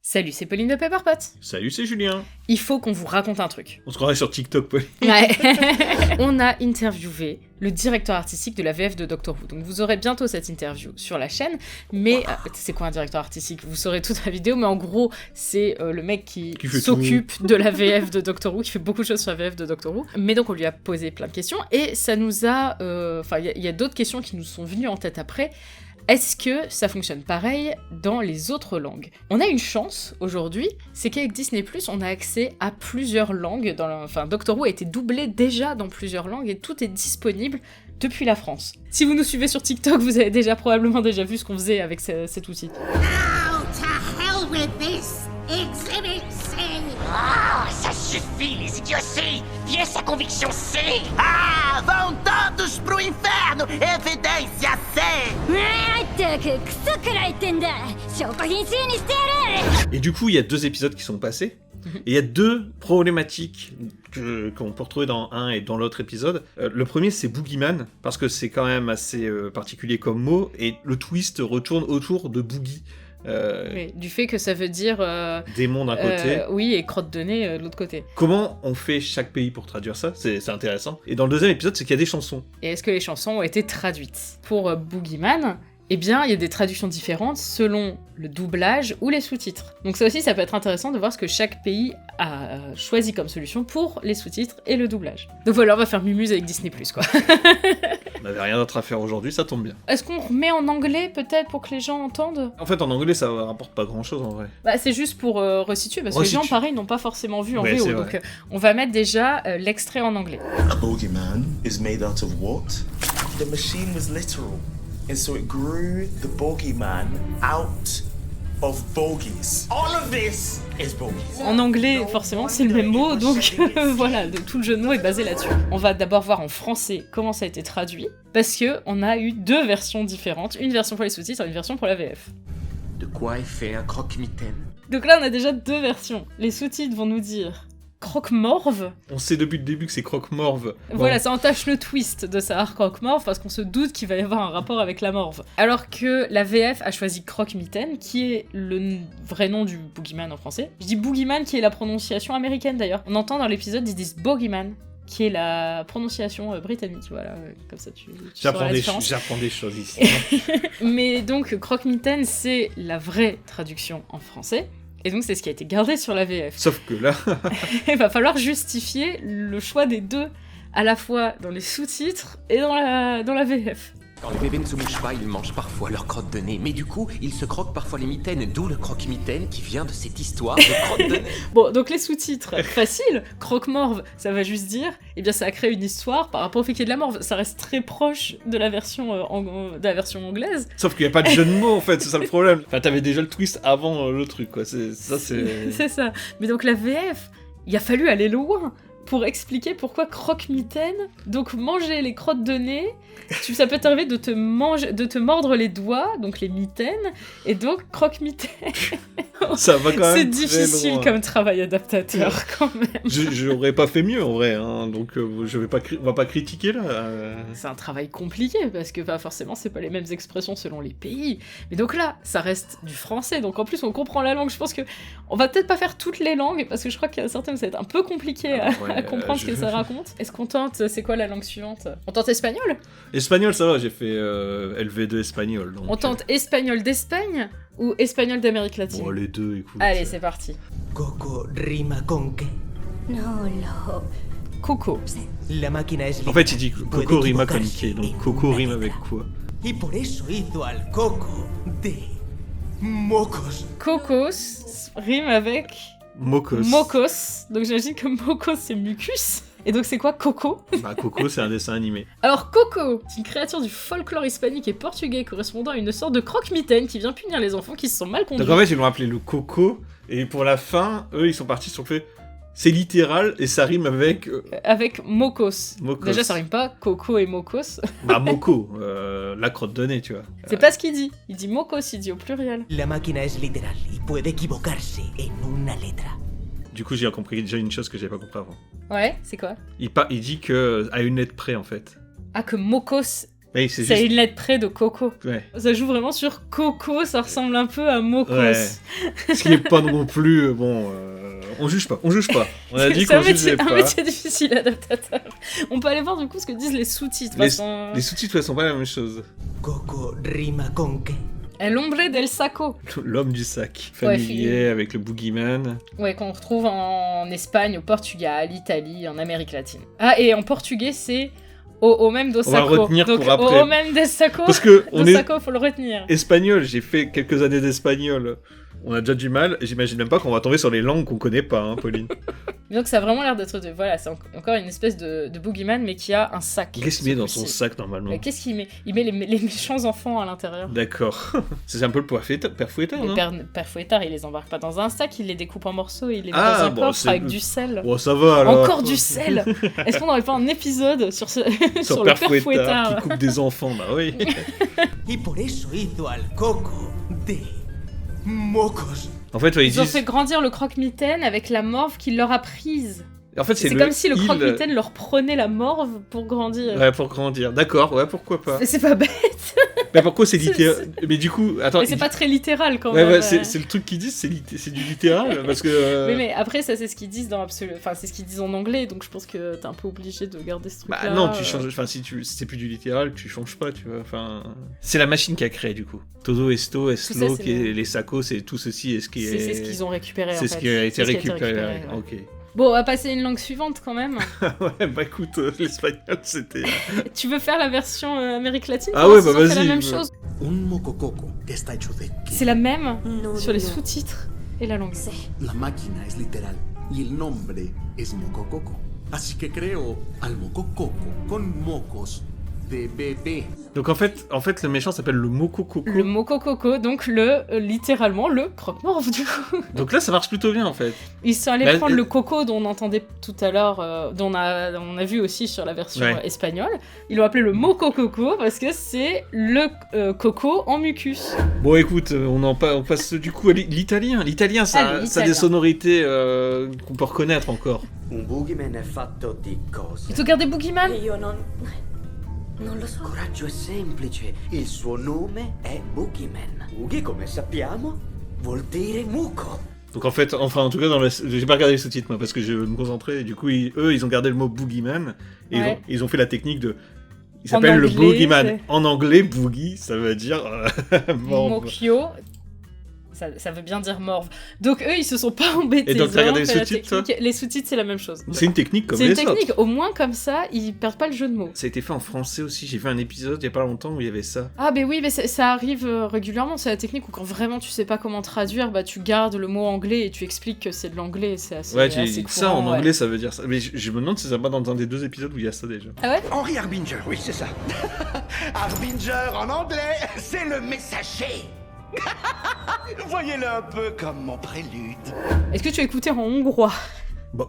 Salut, c'est Pauline de Pepperpot. Salut, c'est Julien. Il faut qu'on vous raconte un truc. On se croirait sur TikTok, Pauline. Ouais. On a interviewé le directeur artistique de la VF de Doctor Who. Donc vous aurez bientôt cette interview sur la chaîne. Mais c'est quoi un directeur artistique ? Vous saurez toute la vidéo, mais en gros, c'est le mec qui s'occupe de la VF de Doctor Who, qui fait beaucoup de choses sur la VF de Doctor Who. Mais donc on lui a posé plein de questions et ça nous a... Enfin, il y a d'autres questions qui nous sont venues en tête après. Est-ce que ça fonctionne pareil dans les autres langues ? On a une chance aujourd'hui, c'est qu'avec Disney+, on a accès à plusieurs langues. Enfin, Doctor Who a été doublé déjà dans plusieurs langues et tout est disponible depuis la France. Si vous nous suivez sur TikTok, vous avez probablement déjà vu ce qu'on faisait avec cet outil. Now to hell with this Exhibit C! Ah, ça suffit, les idioties! Pièce à conviction C! Ah, vão todos pro inferno! Evidência C! Et du coup, il y a 2 épisodes qui sont passés. Et il y a 2 problématiques qu'on peut retrouver dans un et dans l'autre épisode. Le premier, c'est Boogeyman, parce que c'est quand même assez particulier comme mot, et le twist retourne autour de Boogie. Oui, du fait que ça veut dire... démon d'un côté. Oui, et crotte de nez de l'autre côté. Comment on fait chaque pays pour traduire ça ? C'est intéressant. Et dans le deuxième épisode, c'est qu'il y a des chansons. Et est-ce que les chansons ont été traduites ? Pour Boogeyman, eh bien, il y a des traductions différentes selon le doublage ou les sous-titres. Donc ça aussi, ça peut être intéressant de voir ce que chaque pays a choisi comme solution pour les sous-titres et le doublage. Donc voilà, on va faire mumuse avec Disney+, quoi. On n'avait rien d'autre à faire aujourd'hui, ça tombe bien. Est-ce qu'on remet en anglais, peut-être, pour que les gens entendent ? En fait, en anglais, ça rapporte pas grand-chose, en vrai. Bah, c'est juste pour resituer, parce que les gens, pareil, n'ont pas forcément vu en Ouais, VO. Donc on va mettre déjà l'extrait en anglais. A boogeyman is made out of what? The machine was literal, and so it grew the boogeyman out of bogies. All of this is bogies. En anglais, forcément, c'est le même mot, donc voilà, tout le jeu de mots est basé là-dessus. On va d'abord voir en français comment ça a été traduit, parce que on a eu 2 versions différentes, une version pour les sous-titres et une version pour la VF. De quoi est fait un croque-mitaine? Donc là, on a déjà 2 versions. Les sous-titres vont nous dire croque-morve. On sait depuis le début que c'est croque-morve. Voilà, ça entache le twist de savoir croque-morve parce qu'on se doute qu'il va y avoir un rapport avec la morve. Alors que la VF a choisi croque-mitaine, qui est le vrai nom du boogeyman en français. Je dis boogeyman qui est la prononciation américaine d'ailleurs. On entend dans l'épisode, ils disent bogeyman, qui est la prononciation britannique, voilà, comme ça tu sauras la différence. J'apprends des choses ici. Mais donc, croque-mitaine, c'est la vraie traduction en français. Et donc c'est ce qui a été gardé sur la VF. Sauf que là... Il va falloir justifier le choix des 2, à la fois dans les sous-titres et dans la VF. Quand les bébés ne se mouchent pas, ils mangent parfois leur crotte de nez. Mais du coup, ils se croquent parfois les mitaines, d'où le croque-mitaine qui vient de cette histoire de crotte de nez. Bon, donc les sous-titres, facile. Croque-morve, ça va juste dire, eh bien ça a créé une histoire par rapport au fait qu'il y ait de la morve. Ça reste très proche de la version, anglaise. Sauf qu'il n'y a pas de jeu de mots, en fait, c'est ça le problème. Enfin, t'avais déjà le twist avant le truc, quoi. C'est ça. Mais donc la VF, il a fallu aller loin pour expliquer pourquoi croque-mitaine, donc manger les crottes de nez, ça peut t'arriver de te mordre les doigts, donc les mitaines, et donc croque-mitaine. Ça va quand même c'est difficile loin. Comme travail adaptateur, quand même. J'aurais pas fait mieux, en vrai, hein, donc on va pas critiquer, là. C'est un travail compliqué, parce que forcément, c'est pas les mêmes expressions selon les pays. Mais donc là, ça reste du français, donc en plus, on comprend la langue. Je pense que on va peut-être pas faire toutes les langues, parce que je crois qu'il y a certaines où ça va être un peu compliqué à comprendre ce que ça raconte. Est-ce qu'on tente, c'est quoi la langue suivante ? On tente espagnol ? Espagnol, ça va, j'ai fait LV2 espagnol. Donc, on tente espagnol d'Espagne ou espagnol d'Amérique latine ? Bon, les 2, écoute. Allez, c'est parti. Coco rima con qué? No. Coco. La máquina es En fait, il dit Coco rima con qué, donc Coco rime avec quoi ? Y por eso hizo al coco de mocos. Cocos rime avec Mocos. Mocos. Donc j'imagine que Mocos c'est mucus. Et donc c'est quoi Coco ? Bah, Coco, c'est un dessin animé. Alors Coco, c'est une créature du folklore hispanique et portugais correspondant à une sorte de croque-mitaine qui vient punir les enfants qui se sont mal conduits. Donc en fait, ils l'ont appelé le Coco, et pour la fin, eux, ils sont partis sur le fait... C'est littéral, et ça rime avec... Avec Mocos. Mocos. Déjà, ça rime pas Coco et Mocos. Bah, Moco, la crotte de nez, tu vois. C'est pas ce qu'il dit. Il dit Mocos, il dit au pluriel. La máquina es literal y puede equivocarse en una letra. Du coup, j'ai compris déjà une chose que j'avais pas compris avant. Ouais, c'est quoi ? Il dit que à une lettre près, en fait. Ah, que Mocos Oui, c'est C'est à juste... une lettre près de Coco. Ouais. Ça joue vraiment sur Coco, ça ressemble un peu à Mokos. Ouais. Ce qui est pas non plus... on juge pas. On a dit C'est qu'on jugeait un pas. métier difficile, adaptateur. On peut aller voir du coup ce que disent les sous-titres. parce qu'on- Les sous-titres, sont pas la même chose. Coco rima con que? El hombre del saco. L'homme du sac. Familier avec le boogeyman. Ouais, qu'on retrouve en Espagne, au Portugal, Italie, en Amérique latine. Ah, et en portugais, c'est au même do On va saco. le retenir Donc, pour après. Au même del saco. Parce que on Do est saco, faut le retenir. espagnol, j'ai fait quelques années d'espagnol. On a déjà du mal, et j'imagine même pas qu'on va tomber sur les langues qu'on connaît pas, hein, Pauline. Donc ça a vraiment l'air d'être... Voilà, c'est encore une espèce de boogeyman, mais qui a un sac. Qu'est-ce qu'il met dans son Ce coup-ci. sac normalement Qu'est-ce qu'il met? Il met les méchants enfants à l'intérieur. D'accord. C'est un peu le père Fouettard, Le non père Fouettard, il les embarque pas dans un sac, il les découpe en morceaux et il les met Ah, dans un bon, coffre c'est- avec du sel. Bon, ça va alors. Encore du sel. Est-ce qu'on n'aurait pas un épisode sur, sur Sur le père père Fouettard Fouettard qui coupe des enfants, bah oui. Y por eso hizo al Coco de mocos. En fait, ouais, ils Ils ont disent... fait grandir le croque-mitaine avec la morve qu'il leur a prise. En fait, C'est c'est comme si le île- croque-mitaine leur prenait la morve pour grandir. Ouais, pour grandir. D'accord, ouais, pourquoi pas. C'est pas bête, Mais pourquoi c'est C'est- littéral Mais du coup, attends. mais c'est pas très littéral quand Ouais, même. ouais, c'est le truc qu'ils disent, c'est du littéral, parce que... Oui, mais après, ça, c'est ce qu'ils disent dans Absolu. Enfin, c'est ce qu'ils disent en anglais, donc je pense que t'es un peu obligé de garder ce truc-là. Bah non, tu changes. Enfin, si c'est plus du littéral, tu changes pas, tu vois. Enfin, c'est la machine qui a créé du coup. Todo esto, eslo, c'est qui est le- les sacos, c'est tout ceci, et ce qui est. C'est ce qu'ils ont récupéré. en C'est ce fait. qui a été C'est ce qui récupéré. ouais. Ok. Bon, on va passer à une langue suivante quand même. Ouais, bah écoute, l'espagnol, c'était. Tu veux faire la version Amérique latine Ah pour ouais, voir bah s'ils ont fait vas-y, la même je- chose. Un mocococo que está hecho de C'est la même No, sur les no. sous-titres et la langue. La máquina es literal y el nombre es mocococo. Así que creo al mocococo con mocos de bebé. Donc en fait, le méchant s'appelle le Mocococo. Le mocococo, donc littéralement le croque-morve du coup. Donc là, ça marche plutôt bien en fait. Ils sont allés Bah, prendre le coco dont on entendait tout à l'heure, dont on a vu aussi sur la version Ouais. espagnole. Ils l'ont appelé le mocococo parce que c'est le coco en mucus. Bon, écoute, on passe du coup à l'italien. L'italien, ça, Allez, ça a l'italien. des sonorités qu'on peut reconnaître encore. Un boogeyman è fatto di cose. Ils ont gardé Boogeyman. Io non lo so. Il coraggio è semplice. Il suo nome è Boogeyman. Boogie, come sappiamo, vuol dire muco. Donc en fait, en tout cas, j'ai pas regardé les sous-titres moi parce que je veux me concentrer. Et du coup, ils ont gardé le mot boogeyman et Ouais. ils ont fait la technique de. Il En s'appelle le anglais, boogeyman. c'est- En anglais, boogie, ça veut dire morve. Mokyo. Ça veut bien dire morve. Donc eux, ils se sont pas embêtés. Et donc, ils t'as ont regardé vraiment les fait la sous-titres, toi technique. Les sous-titres, c'est la même chose. C'est une technique comme C'est une les autres. technique. Au moins, comme ça, ils perdent pas le jeu de mots. Ça a été fait en français aussi. J'ai fait un épisode il y a pas longtemps où il y avait ça. Ah, ben oui, mais ça arrive régulièrement. C'est la technique où quand vraiment tu sais pas comment traduire, bah tu gardes le mot anglais et tu expliques que c'est de l'anglais. C'est assez, Ouais, assez ça en courant, ouais. anglais, ça veut dire ça. Mais je me demande si ça va dans un des 2 épisodes où il y a ça déjà. Ah ouais? Henri Harbinger, oui, c'est ça. Harbinger en anglais, c'est le messager. Voyez-le un peu comme mon prélude. Est-ce que tu as écouté en hongrois? Bah,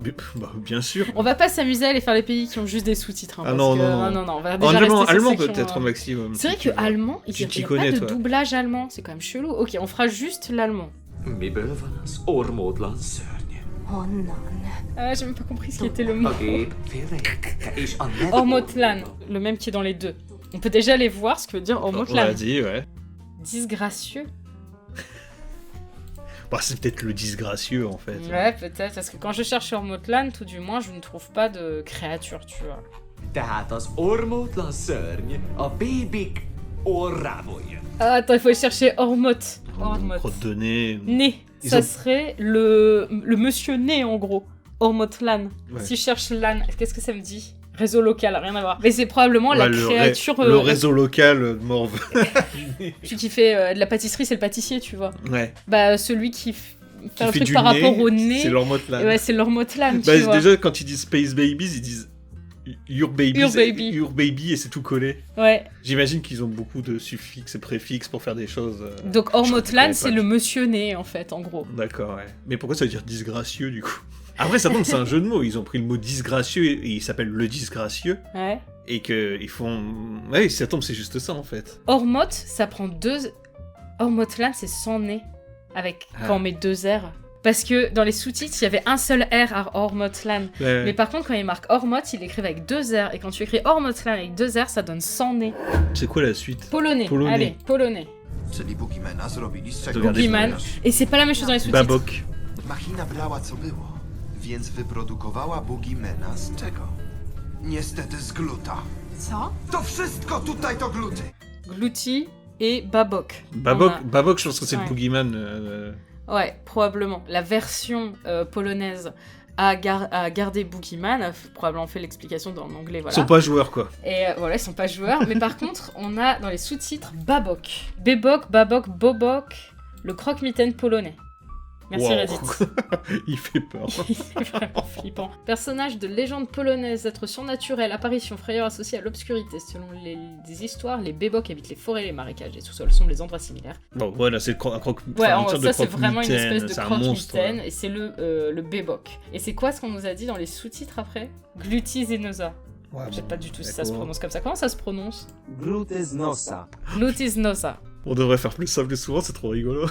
bien sûr. On va pas s'amuser à aller faire les pays qui ont juste des sous-titres. Hein, Ah parce non, que- non, non. On va En déjà allemand, rester sur allemand ceux qui ont, peut-être au maximum. C'est vrai si tu que veux. allemand, il Tu n'y t'y a connais, pas de toi. doublage allemand. C'est quand même chelou. Ok, on fera juste l'allemand. Mi bövönas ormódlan szörny. Oh non. Ah, j'ai même pas compris ce qui était le mot. A gép félénke és a nedve- Hormotlan, le même qui est dans les deux. On peut déjà aller voir ce que veut dire On Hormotlan. l'a dit, ouais. Disgracieux. Bah, c'est peut-être le disgracieux en fait. Ouais, peut-être. Parce que quand je cherche Hormotlan, tout du moins, je ne trouve pas de créature, tu vois. Tehát az ormódlan szörny a bébik orrávolja. Ah, attends, il faut aller chercher Hormot. Hormot. Crotte de nez. Né. Ils Ça ont- serait le monsieur né, en gros. Hormotlan. Ouais. Si je cherche lan, qu'est-ce que ça me dit? Réseau local, rien à voir. Mais c'est probablement Ouais, la le créature... le réseau local de Morve. Celui qui fait de la pâtisserie, c'est le pâtissier, tu vois. Ouais. Bah, celui qui fait Qui un fait truc du par nez, rapport au nez. C'est leur Motlan. Ouais, c'est l'Hormotlan, tu Bah, vois. déjà, quand ils disent Space Babies, ils disent Your Babies, Your baby. Your Baby, et c'est tout collé. Ouais. J'imagine qu'ils ont beaucoup de suffixes et préfixes pour faire des choses. Donc je connais Hormotlan, pas c'est du- le monsieur né, en fait, en gros. D'accord, ouais. Mais pourquoi ça veut dire disgracieux du coup? Après, ça tombe, c'est un jeu de mots. Ils ont pris le mot disgracieux et il s'appelle le disgracieux. Ouais. Et qu'ils font. Ouais, ça tombe, c'est juste ça en fait. Hormot, ça prend deux... Hormotlan, c'est sans nez. Avec... Ah. Quand on met deux R. Parce que dans les sous-titres, il y avait un seul R à Ormotlan. Ouais. Mais par contre, quand il marque Ormot, il l'écrivent avec 2 R. Et quand tu écris Ormotlan avec 2 R, ça donne 100 nez. C'est quoi la suite? Polonais. Polonais. Allez, polonais. Czyli Boogiemana zrobili z czego Regardez, Boogeyman. Et c'est pas la même chose dans les sous-titres. Babok. Machina brała co było, więc wyprodukowała Boogiemana z czego? Niestety z gluta. Co? To wszystko tutaj to gluty! Glouti et Babok. Babok, On a- Babok, je pense que c'est Ouais. le Boogeyman. Ouais, probablement. La version polonaise a gardé Boogeyman, a probablement fait l'explication en anglais, Ils voilà. sont pas joueurs, quoi. Et voilà, ils sont pas joueurs. Mais par contre, on a dans les sous-titres Babok. Bebok, Babok, Bobok, le croque-mitaine polonais. Merci Wow. Reddit. Il fait peur. C'est vraiment flippant. Personnage de légende polonaise, être surnaturel, apparition, frayeur associée à l'obscurité. Selon des histoires, les Bebok habitent les forêts, les marécages, les sous-sols semblent les endroits similaires. Bon, voilà, c'est un croque. Ouais, enfin, une sorte de ça c'est vraiment une croque-mitaine, espèce de c'est un monstre. croque-mitaine, et c'est le Bebok. Et c'est quoi ce qu'on nous a dit dans les sous-titres après? Glutizenosa. Ouais, Je sais bon, pas du tout si ça se d'accord. prononce comme ça. Comment ça se prononce? Gluteznosa. Glutizenosa. On devrait faire plus ça plus souvent, c'est trop rigolo.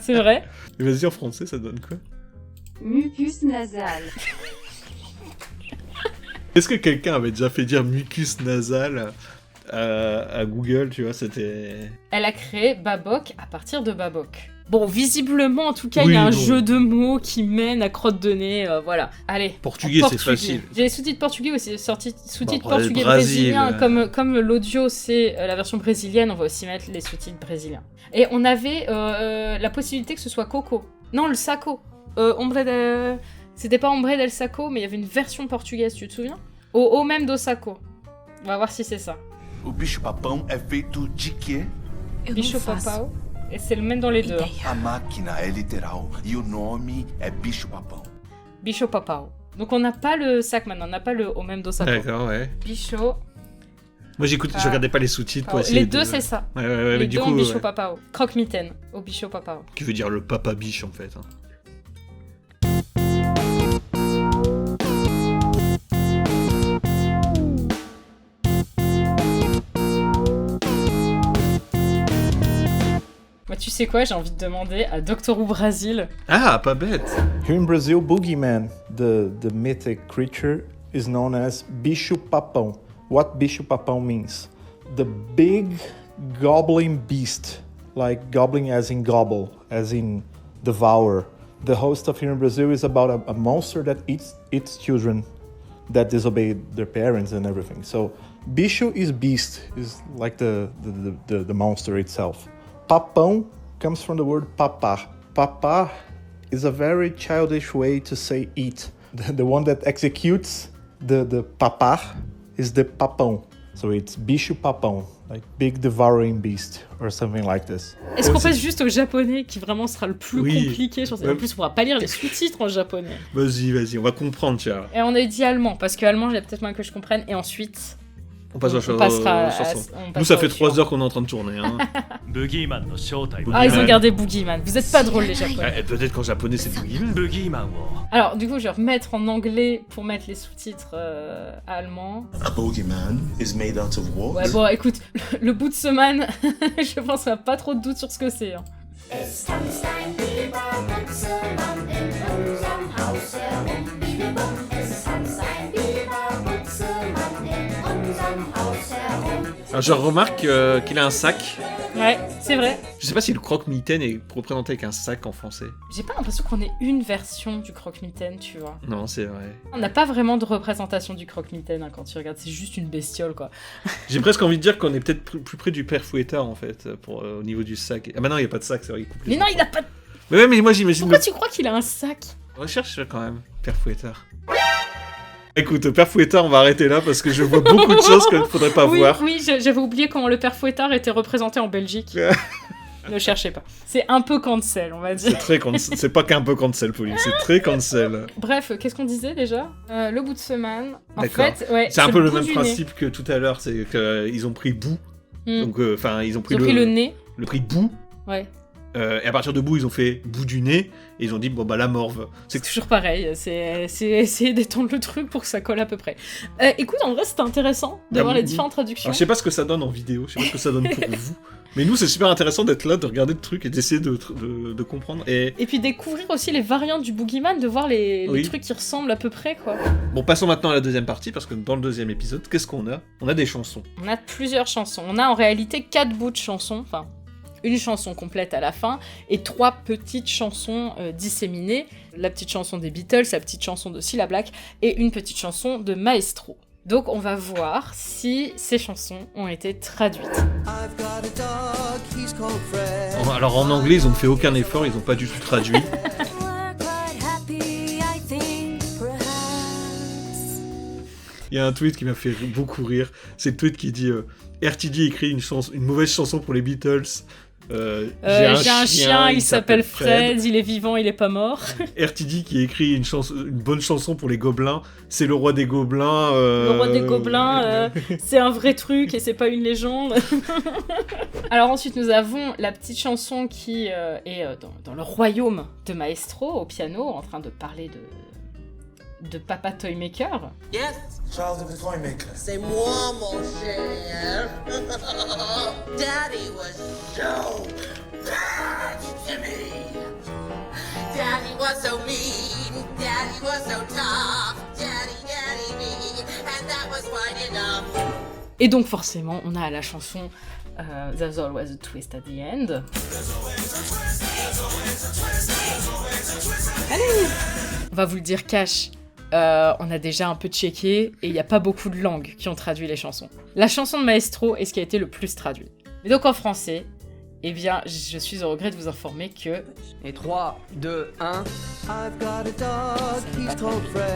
C'est vrai? Et vas-y, en français, ça donne quoi? Mucus nasal. Est-ce que quelqu'un avait déjà fait dire mucus nasal à Google, tu vois, c'était... Elle a créé Babok à partir de Babok. Bon, visiblement, en tout cas, il Oui, y a un bon. jeu de mots qui mène à crotte de nez, voilà. Allez. Portugais, en c'est facile. J'ai les sous-titres portugais aussi, sous-titres Bon, après, portugais le Brésil, brésiliens, comme l'audio c'est la version brésilienne, on va aussi mettre les sous-titres brésiliens. Et on avait la possibilité que ce soit Coco. Non, le Saco. C'était pas Ombre del Saco, mais il y avait une version portugaise, tu te souviens? Au même do Saco. On va voir si c'est ça. O bicho-papão é feito de quê? Bicho Papao. Et c'est le même dans les deux. A máquina é literal e o nome é bicho-papão. Bicho Papao. Donc on n'a pas le sac maintenant, on n'a pas le au même do Saco. D'accord, ouais. Bicho. Moi, je regardais pas les sous-titres pour Papao. essayer Les de- deux c'est ça. Ouais, ouais, Les mais du deux coup... ont Bicho ouais. Papao. Croque-mitaine au Bicho Papao. Qui veut dire le papa biche, en fait. Hein. Bah, tu sais quoi, j'ai envie de demander à Doctor Who Brasil. Ah, pas bête. Here in Brazil, Boogeyman, the mythic creature, is known as bicho-papão. What bicho-papão means? The big goblin beast, like goblin as in gobble, as in devour. The host of Here in Brazil is about a monster that eats children that disobey their parents and everything. So bicho is beast, is like the monster itself. Papão comes from the word papá. Papá is a very childish way to say eat. The one that executes the papá is the papão. So it's bicho-papão, like big devouring beast or something like this. Est-ce qu'on passe juste au japonais qui vraiment sera le plus Oui. compliqué? Je pense. Ouais. En plus, on pourra pas lire les sous-titres en japonais. Vas-y, on va comprendre, tiens. Et on a dit allemand, parce que allemand, j'ai peut-être moins que je comprenne. Et ensuite, On passe on passera à- chanson. on Nous, passera ça fait au 3 suivant. heures qu'on est en train de tourner. Hein. Ah, ils ont gardé Boogeyman. Vous êtes pas drôles, les japonais. Eh, peut-être qu'en japonais, c'est Boogeyman. Alors, du coup, je vais remettre en anglais pour mettre les sous-titres allemands. A boogeyman is made out of what? Ouais, bon, écoute, le bout de semaine, je pense qu'on a pas trop de doute sur ce que c'est. Hein. Es tanzt ein lieber Butzemann in unserem Haus herum, bibibum. Es tanzt ein lieber Butzemann in unserem Haus herum. Alors, je remarque qu'il a un sac. Ouais, c'est vrai. Je sais pas si le croque-mitaine est représenté avec un sac en français. J'ai pas l'impression qu'on ait une version du croque-mitaine, tu vois. Non, c'est vrai. On n'a pas vraiment de représentation du croque-mitaine hein, quand tu regardes, c'est juste une bestiole quoi. J'ai presque envie de dire qu'on est peut-être plus près du père Fouettard en fait, au niveau du sac. Ah bah non, il n'y a pas de sac, c'est vrai, il coupe les Mais non, gens. il a pas de... Mais ouais, mais moi j'imagine... Pourquoi tu crois qu'il a un sac? Recherche quand même, père Fouettard. Écoute, père Fouettard, on va arrêter là parce que je vois beaucoup de choses qu'il ne faudrait pas oui, voir. Oui, j'avais oublié comment le père Fouettard était représenté en Belgique. Ne cherchez pas. C'est un peu cancel, on va dire. C'est très cancel, c'est pas qu'un peu cancel, Pauline, c'est très cancel. Bref, qu'est-ce qu'on disait déjà? Le bout de semaine. En D'accord. fait, ouais, c'est un peu le bout même du principe que tout à l'heure, c'est qu'ils ont pris bout. Hmm. Donc, enfin, ils ont pris le nez. Le prix bout. Ouais. Et à partir de bout, ils ont fait bout du nez, et ils ont dit, bon bah la morve. C'est toujours pareil, c'est essayer d'étendre le truc pour que ça colle à peu près. Écoute, en vrai, c'était intéressant de voir les différentes traductions. Alors, je sais pas ce que ça donne en vidéo, je sais pas ce que ça donne pour vous. Mais nous, c'est super intéressant d'être là, de regarder le truc et d'essayer de comprendre. Et puis découvrir aussi les variantes du Boogeyman, de voir les trucs qui ressemblent à peu près, quoi. Bon, passons maintenant à la deuxième partie, parce que dans le deuxième épisode, qu'est-ce qu'on a ? On a des chansons. On a plusieurs chansons. On a en réalité 4 bouts de chansons, enfin, une chanson complète à la fin, et 3 petites chansons disséminées. La petite chanson des Beatles, la petite chanson de Cilla Black, et une petite chanson de Maestro. Donc on va voir si ces chansons ont été traduites. Alors en anglais, ils ont fait aucun effort, ils n'ont pas du tout traduit. Il y a un tweet qui m'a fait beaucoup rire. C'est le tweet qui dit RTD écrit une mauvaise chanson pour les Beatles. J'ai un chien, il s'appelle Fred, il est vivant, il est pas mort. RTD qui écrit une bonne chanson pour les gobelins, c'est le roi des gobelins. Le roi des gobelins, c'est un vrai truc et c'est pas une légende. Alors ensuite nous avons la petite chanson qui est dans le royaume de Maestro au piano, en train de parler de Papa Toymaker. Yes, Charles of the Toymaker. c'est moi mon cher. Daddy was so bad to me. Daddy was so mean. Daddy was so tough. Daddy me, and that was quite enough. Et donc forcément on a la chanson There's Always a Twist at the End. Allez, on va vous le dire cash. On a déjà un peu checké et il n'y a pas beaucoup de langues qui ont traduit les chansons. La chanson de Maestro est ce qui a été le plus traduit. Mais donc en français, eh bien, je suis au regret de vous informer que... Et 3, 2, 1...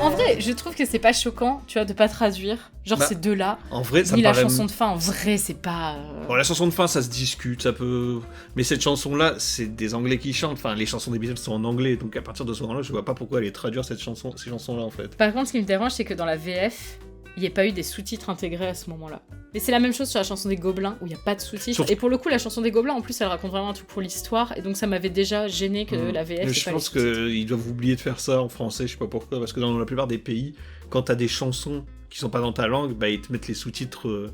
En vrai, je trouve que c'est pas choquant, tu vois, de pas traduire. Genre ces deux-là. En vrai, ça ni me la paraît... chanson de fin, en vrai, c'est pas... Bon, la chanson de fin, ça se discute, ça peut... Mais cette chanson-là, c'est des Anglais qui chantent. Enfin, les chansons des Beatles sont en anglais, donc à partir de ce moment-là, je vois pas pourquoi aller traduire ces chansons-là, en fait. Par contre, ce qui me dérange, c'est que dans la VF, il n'y a pas eu des sous-titres intégrés à ce moment-là. Et c'est la même chose sur la chanson des Gobelins, où il n'y a pas de sous-titres. Et pour le coup, la chanson des Gobelins, en plus, elle raconte vraiment un truc pour l'histoire, et donc ça m'avait déjà gêné que la VF... Mais je pense qu'ils doivent oublier de faire ça en français, je sais pas pourquoi, parce que dans la plupart des pays, quand t'as des chansons qui sont pas dans ta langue, bah ils te mettent les sous-titres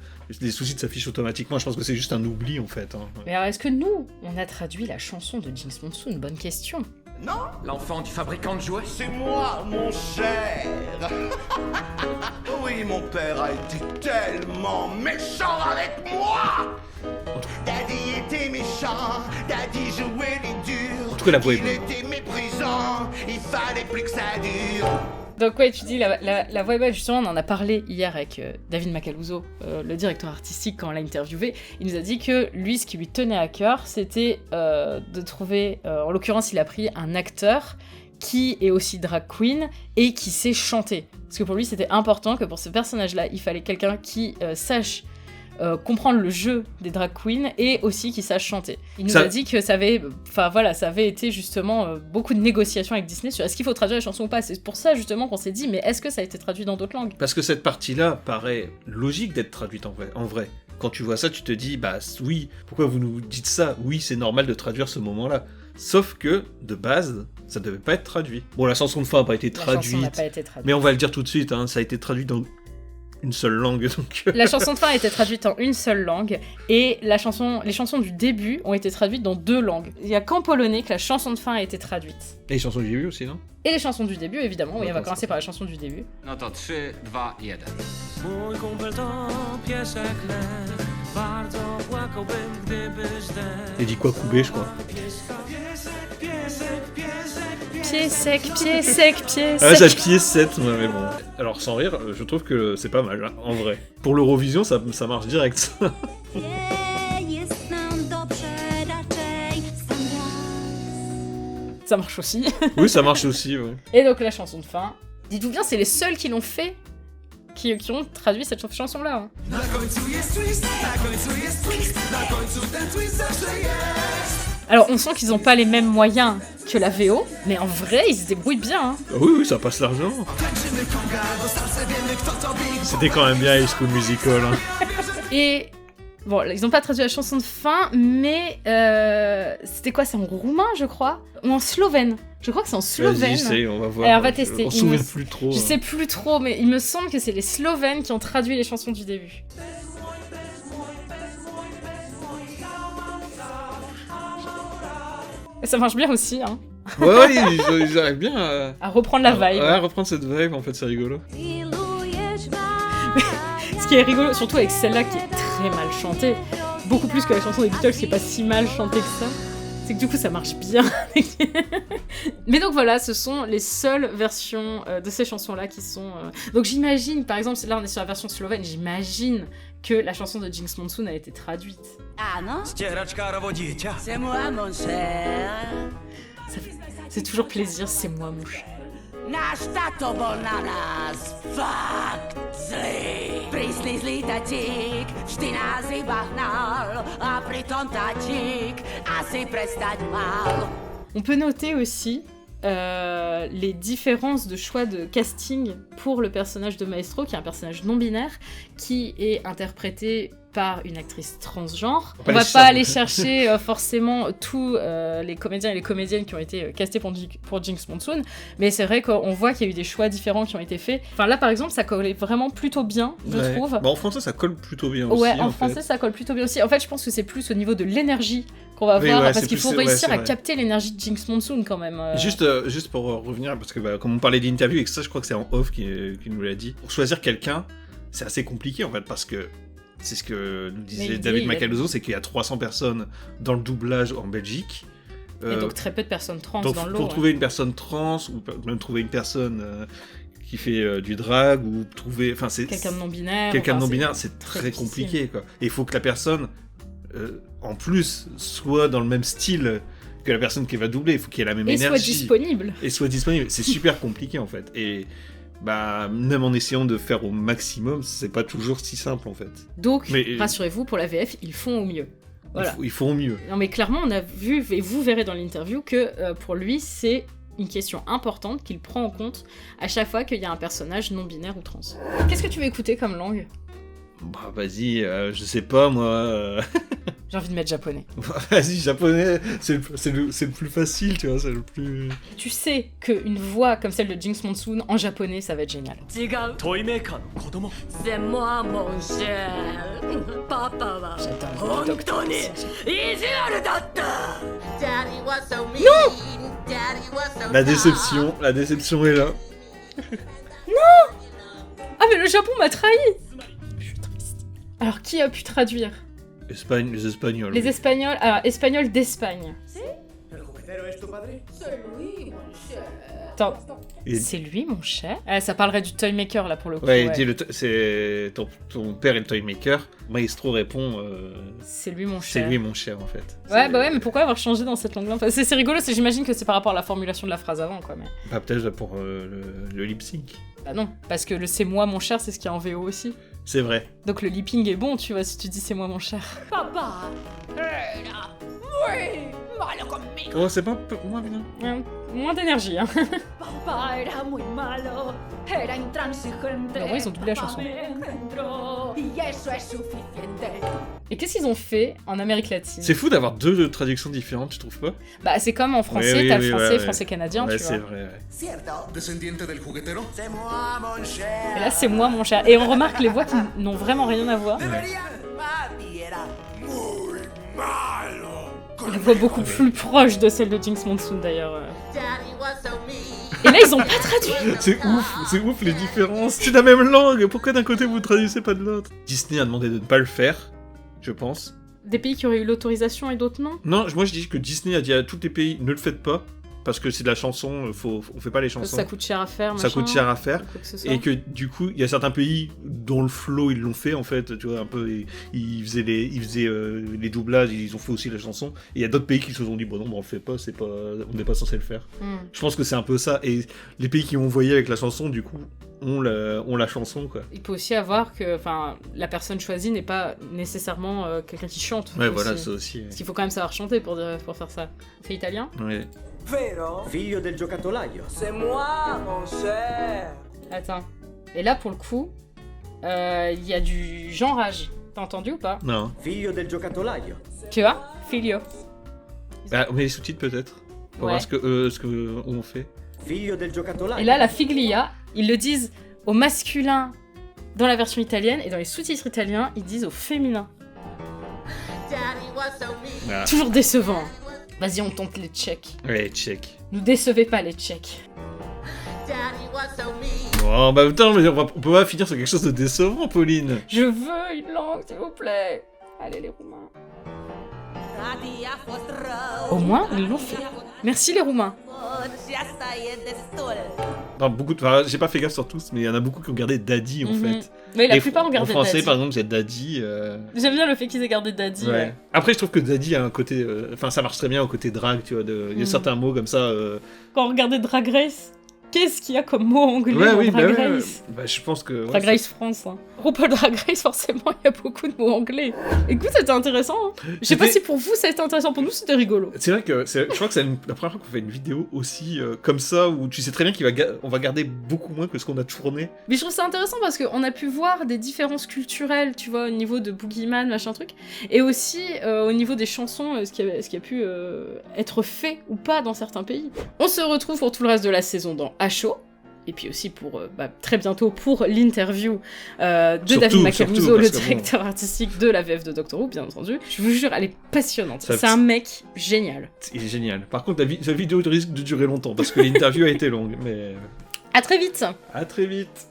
s'affichent automatiquement. Je pense que c'est juste un oubli en fait. Hein. Mais alors est-ce que nous, on a traduit la chanson de Jinx Monsoon? Bonne question. Non, L'enfant du fabricant de jouets. C'est moi, mon cher. Oui, mon père a été tellement méchant avec moi. Daddy était méchant, Daddy jouait les durs. En tout cas, la voix est Il bonne. était méprisant, il fallait plus que ça dure. Donc ouais, tu dis la voix est belle, justement, on en a parlé hier avec David Macaluso, le directeur artistique, quand on l'a interviewé. Il nous a dit que lui, ce qui lui tenait à cœur, c'était de trouver, en l'occurrence, il a pris un acteur qui est aussi drag queen et qui sait chanter. Parce que pour lui, c'était important que pour ce personnage-là, il fallait quelqu'un qui sache comprendre le jeu des drag queens et aussi qui sache chanter. Il nous a dit que ça avait été justement beaucoup de négociations avec Disney sur est-ce qu'il faut traduire les chansons ou pas. C'est pour ça justement qu'on s'est dit mais est-ce que ça a été traduit dans d'autres langues? Parce que cette partie-là paraît logique d'être traduite en vrai. Quand tu vois ça, tu te dis bah oui, pourquoi vous nous dites ça? Oui, c'est normal de traduire ce moment-là. Sauf que, de base, ça devait pas être traduit. Bon, la chanson de fin n'a pas été traduite, mais on va le dire tout de suite, hein, ça a été traduit dans une seule langue. Donc... La chanson de fin a été traduite en une seule langue, et les chansons du début ont été traduites dans 2 langues. Il y a qu'en polonais que la chanson de fin a été traduite. Et les chansons du début aussi, non? Et les chansons du début, évidemment, oui, on va commencer par la chanson du début. No to 3, 2, 1. Mój kumpel to piesek lew, bardzo płakałbym, gdyby zdechł. Il dit quoi, Koubé, je crois. Pied sec, pied sec, pied sec. Ah, ça pied 7, ouais, mais bon. Alors, sans rire, je trouve que c'est pas mal, hein, en vrai. Pour l'Eurovision, ça marche direct. Ça marche aussi. Oui, ça marche aussi, ouais. Et donc la chanson de fin, dites-vous bien, c'est les seuls qui l'ont fait, qui ont traduit cette chanson-là. Hein. Alors on sent qu'ils n'ont pas les mêmes moyens que la VO, mais en vrai, ils se débrouillent bien. Hein. Oui, ça passe largement. C'était quand même bien High School Musical. Hein. Et... bon, ils n'ont pas traduit la chanson de fin, mais c'était quoi? C'est en roumain, je crois? Ou en slovène? Je crois que c'est en slovène. Vas-y, essaye, on va voir. Alors, on va tester. On se souvient plus trop. Je sais plus trop, mais il me semble que c'est les Slovènes qui ont traduit les chansons du début. Ça marche bien aussi, hein. Ouais, ils arrivent bien à reprendre la vibe. Ouais, à reprendre cette vibe, en fait, c'est rigolo. Ce qui est rigolo, surtout avec celle-là qui est très mal chantée, beaucoup plus que la chanson des Beatles qui est pas si mal chantée que ça, c'est que du coup ça marche bien. Mais donc voilà, ce sont les seules versions de ces chansons-là qui sont... Donc j'imagine, par exemple, là on est sur la version slovène, j'imagine que la chanson de Jinx Monsoon a été traduite. Ah non? C'est moi, mon cher. C'est toujours plaisir, c'est moi mon cher. Náš tato bol na nás fakt zlý. Prísny zlý tatík vždy nás iba hnal a pritom tatík asi prestať mal. On peut noter aussi les différences de choix de casting pour le personnage de Maestro, qui est un personnage non-binaire, qui est interprété par une actrice transgenre. On va pas aller chercher forcément tous les comédiens et les comédiennes qui ont été castés pour Jinx Monsoon, mais c'est vrai qu'on voit qu'il y a eu des choix différents qui ont été faits. Enfin là par exemple, ça collait vraiment plutôt bien, je trouve. Bah, en français ça colle plutôt bien aussi. Ouais, en français ça colle plutôt bien aussi. En fait, je pense que c'est plus au niveau de l'énergie qu'on va voir, parce qu'il faut réussir à capter l'énergie de Jinx Monsoon quand même. Juste pour revenir, parce que comme on parlait d'interview et que ça je crois que c'est en off qui nous l'a dit, pour choisir quelqu'un, c'est assez compliqué en fait, parce que c'est ce que nous disait David Macaluso, c'est qu'il y a 300 personnes dans le doublage en Belgique. Et donc très peu de personnes trans donc, dans le lot. Pour trouver une personne trans, ou même trouver une personne qui fait du drag, ou trouver... Enfin, c'est quelqu'un de non-binaire. Quelqu'un de non-binaire, c'est très compliqué, quoi. Et il faut que la personne, en plus, soit dans le même style que la personne qui va doubler. Il faut qu'il y ait la même énergie. Et soit disponible. C'est super compliqué, en fait. Et... bah, même en essayant de faire au maximum, c'est pas toujours si simple en fait. Donc, rassurez-vous, pour la VF, ils font au mieux. Voilà. Ils font au mieux. Non mais clairement, on a vu, et vous verrez dans l'interview, que pour lui, c'est une question importante qu'il prend en compte à chaque fois qu'il y a un personnage non-binaire ou trans. Qu'est-ce que tu veux écouter comme langue ? Bah vas-y, je sais pas moi... J'ai envie de mettre japonais. Vas-y, japonais, c'est le plus facile, tu vois, c'est le plus... Tu sais qu'une voix comme celle de Jinx Monsoon en japonais, ça va être génial. C'est moi, mon cher. Papa va hontoni izimaru datta. Daddy was so mean. Non. Daddy was so La déception est là. Non. Ah mais le Japon m'a trahi. Je suis triste. Alors qui a pu traduire ? Les Espagnols. Les Espagnols, alors Espagnols d'Espagne. C'est lui, mon cher. Attends, c'est lui, mon cher. Ça parlerait du Toymaker, là, pour le coup. Ouais, il dit, c'est ton père est le Toymaker. Maestro répond... c'est lui, mon cher. C'est lui, mon cher, en fait. Ouais, bah ouais, mais pourquoi avoir changé dans cette langue-là ? Enfin, c'est rigolo, j'imagine que c'est par rapport à la formulation de la phrase avant, quoi. Mais... bah, peut-être pour le lip-sync. Bah non, parce que le c'est moi, mon cher, c'est ce qu'il y a en VO aussi. C'est vrai. Donc le lipping est bon, tu vois, si tu dis c'est moi, mon cher. Papa, oui, malo conmigo. Oh, c'est pas moins bien. Moins d'énergie, hein. Papa era muy malo, era intransigente. Bah oui, ils ont doublé la chanson. Y eso es suficiente. Et qu'est-ce qu'ils ont fait en Amérique latine ? C'est fou d'avoir deux traductions différentes, tu trouves pas ? Bah c'est comme en français, t'as le français canadien, tu vois. c'est vrai. Cierto. Descendiente del juguetero. C'est moi, mon cher. Et là, c'est moi, mon cher. Et on remarque les voix qui n'ont vraiment rien à voir. Papi era muy malo. La voix beaucoup plus proche de celle de Jinx Monsoon, d'ailleurs. Et là, ils ont pas traduit. C'est ouf les différences. C'est la même langue, pourquoi d'un côté vous traduisez pas de l'autre ? Disney a demandé de ne pas le faire, je pense. Des pays qui auraient eu l'autorisation et d'autres non ? Non, moi je dis que Disney a dit à tous les pays, ne le faites pas. Parce que c'est de la chanson, on fait pas les chansons. Ça coûte cher à faire, machin. Ça coûte cher à faire. Et que du coup, il y a certains pays dont le flow, ils l'ont fait en fait, tu vois, un peu, ils faisaient les doublages, ils ont fait aussi la chanson. Et il y a d'autres pays qui se sont dit, bon non, on le fait pas, on n'est pas censé le faire. Je pense que c'est un peu ça. Et les pays qui ont envoyé avec la chanson, du coup, ont la chanson, quoi. Il peut aussi avoir que, la personne choisie n'est pas nécessairement quelqu'un qui chante. Ouais, voilà, ça aussi. Parce qu'il faut quand même savoir chanter pour faire ça. C'est italien ? Ouais. Vero? Figlio del giocatolaio. C'est moi, mon cher. Attends. Et là, pour le coup, il y a du genrage. T'as entendu ou pas ? Non. Figlio del giocatolaio. Tu vois ? Figlio. Bah, on met les sous-titres peut-être. Pour voir ce que on fait. Figlio del giocatolaio. Et là, la figlia, ils le disent au masculin dans la version italienne, et dans les sous-titres italiens, ils disent au féminin. Ah. Toujours décevant. Vas-y, on tente les Tchèques. Ouais, Tchèques. Nous décevez pas les Tchèques. Daddy was so mean. Oh, bah putain, mais on peut pas finir sur quelque chose de décevant, Pauline. Je veux une langue, s'il vous plaît. Allez, les Roumains. Au moins, ils l'ont fait. Merci, les Roumains. Enfin, enfin, j'ai pas fait gaffe sur tous, mais il y en a beaucoup qui ont gardé Daddy, en fait. Mais la plupart ont gardé Daddy. En français, Daddy. par exemple, il y a Daddy. J'aime bien le fait qu'ils aient gardé Daddy. Ouais. Après, je trouve que Daddy a un côté... Enfin, ça marche très bien au côté drag, tu vois. Il y a certains mots comme ça... Quand on regardait Drag Race, qu'est-ce qu'il y a comme mot anglais dans Drag Race Bah, je pense que... Drag Race France, hein. RuPaul Drag Race, forcément, il y a beaucoup de mots anglais. Écoute, c'était intéressant. Hein. Je sais pas si pour vous, ça a été intéressant. Pour nous, c'était rigolo. C'est vrai que je crois que c'est la première fois qu'on fait une vidéo aussi comme ça, où tu sais très bien qu'on va garder beaucoup moins que ce qu'on a tourné. Mais je trouve ça intéressant parce qu'on a pu voir des différences culturelles, tu vois, au niveau de Boogeyman, machin truc, et aussi au niveau des chansons, ce qui a pu être fait ou pas dans certains pays. On se retrouve pour tout le reste de la saison dans HO. Et puis aussi pour très bientôt pour l'interview de David Macaluso, le directeur artistique de la VF de Doctor Who, bien entendu. Je vous jure, elle est passionnante. C'est un mec génial. Il est génial. Par contre, la vidéo risque de durer longtemps parce que l'interview a été longue. Mais à très vite. À très vite.